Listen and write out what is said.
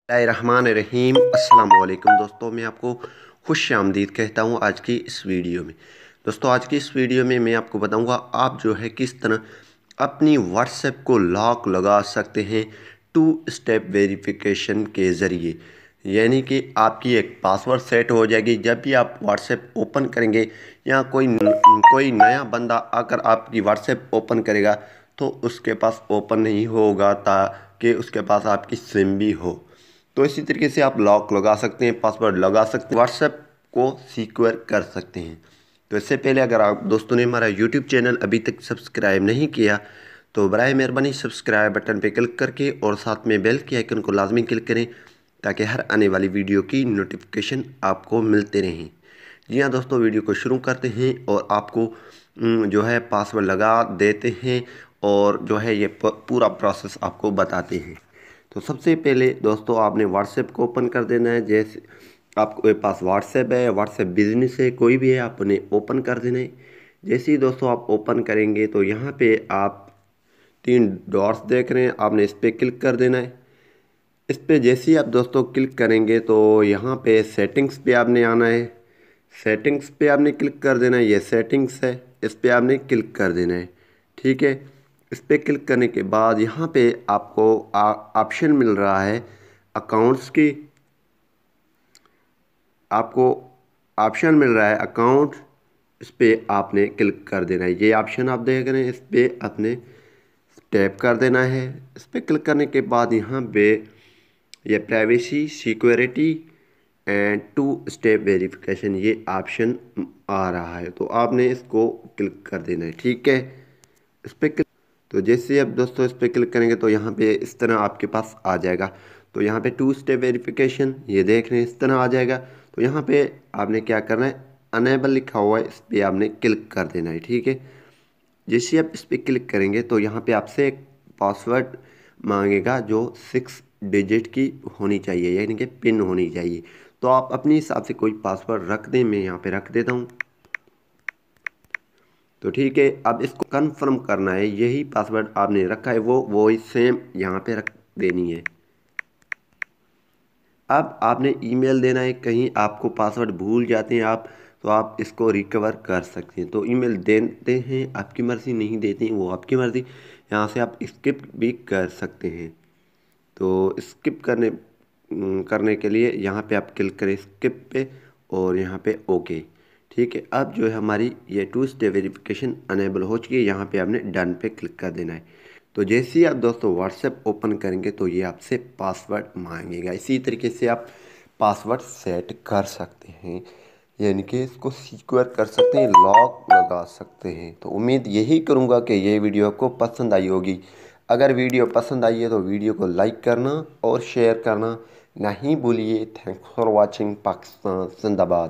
रहीम अस्सलाम वालेकुम दोस्तों, मैं आपको खुश आमदीद कहता हूँ आज की इस वीडियो में। दोस्तों आज की इस वीडियो में मैं आपको बताऊँगा आप जो है किस तरह अपनी व्हाट्सएप को लॉक लगा सकते हैं 2 स्टेप वेरिफिकेशन के ज़रिए। यानी कि आपकी एक पासवर्ड सेट हो जाएगी। जब भी आप व्हाट्सएप ओपन करेंगे या कोई नया बंदा आकर आपकी व्हाट्सएप ओपन करेगा तो उसके पास ओपन नहीं होगा ताकि उसके पास आपकी सिम भी हो। तो इसी तरीके से आप लॉक लगा सकते हैं, पासवर्ड लगा सकते हैं, व्हाट्सएप को सिक्योर कर सकते हैं। तो इससे पहले अगर आप दोस्तों ने हमारा यूट्यूब चैनल अभी तक सब्सक्राइब नहीं किया तो बराए मेहरबानी सब्सक्राइब बटन पर क्लिक करके और साथ में बेल के आइकन को लाजमी क्लिक करें ताकि हर आने वाली वीडियो की नोटिफिकेशन आपको मिलते रहें। जी हाँ दोस्तों, वीडियो को शुरू करते हैं और आपको जो है पासवर्ड लगा देते हैं और जो है ये पूरा प्रोसेस आपको बताते हैं। तो सबसे पहले दोस्तों आपने व्हाट्सएप को ओपन कर देना है। जैसे आपके पास व्हाट्सएप है, व्हाट्सएप बिजनेस है, कोई भी है, आपने ओपन कर देना है। जैसे ही दोस्तों आप ओपन करेंगे तो यहाँ पे आप 3 डॉट्स देख रहे हैं, आपने इस पर क्लिक कर देना है। इस पर जैसे ही आप दोस्तों क्लिक करेंगे तो यहाँ पे सेटिंग्स पे आपने आना है। सेटिंग्स पे आपने क्लिक कर देना है, ये सेटिंग्स है, इस पर आपने क्लिक कर देना है। ठीक है, इस पर क्लिक करने के बाद यहाँ पे आपको ऑप्शन मिल रहा है अकाउंट्स की। आपको ऑप्शन मिल रहा है अकाउंट, इस पर आपने क्लिक कर देना है। ये ऑप्शन आप देख रहे हैं, इस पर आपने टैप कर देना है। इस पर क्लिक करने के बाद यहाँ पे ये privacy, security and 2 step verification ये ऑप्शन आ रहा है, तो आपने इसको क्लिक कर देना है। ठीक है, इस पर क्लिक, तो जैसे अब दोस्तों इस पर क्लिक करेंगे तो यहाँ पे इस तरह आपके पास आ जाएगा। तो यहाँ पे 2 स्टेप वेरिफिकेशन ये देख रहे हैं, इस तरह आ जाएगा। तो यहाँ पे आपने क्या करना है, अनेबल लिखा हुआ है, इस पर आपने क्लिक कर देना है। ठीक है, जैसे आप इस पर क्लिक करेंगे तो यहाँ पे आपसे एक पासवर्ड मांगेगा जो 6 डिजिट की होनी चाहिए, यानी कि पिन होनी चाहिए। तो आप अपने हिसाब से कोई पासवर्ड रख दें, मैं यहाँ पे रख देता हूँ। तो ठीक है, अब इसको कंफर्म करना है, यही पासवर्ड आपने रखा है वो ही सेम यहाँ पे रख देनी है। अब आपने ईमेल देना है, कहीं आपको पासवर्ड भूल जाते हैं आप तो आप इसको रिकवर कर सकते हैं। तो ईमेल देते हैं, आपकी मर्ज़ी, नहीं देते हैं वो आपकी मर्ज़ी। यहाँ से आप स्किप भी कर सकते हैं। तो स्किप करने के लिए यहाँ पे आप क्लिक करें स्किप पे और यहाँ पे ओके। ठीक है, अब जो है हमारी ये 2 स्टेप वेरिफिकेशन अनेबल हो चुकी है। यहाँ पे आपने डन पे क्लिक कर देना है। तो जैसे ही आप दोस्तों व्हाट्सएप ओपन करेंगे तो ये आपसे पासवर्ड मांगेगा। इसी तरीके से आप पासवर्ड सेट कर सकते हैं, यानी कि इसको सिक्योर कर सकते हैं, लॉक लगा सकते हैं। तो उम्मीद यही करूँगा कि ये वीडियो आपको पसंद आई होगी। अगर वीडियो पसंद आई है तो वीडियो को लाइक करना और शेयर करना नहीं भूलिए। Thanks for watching. पाकिस्तान जिंदाबाद।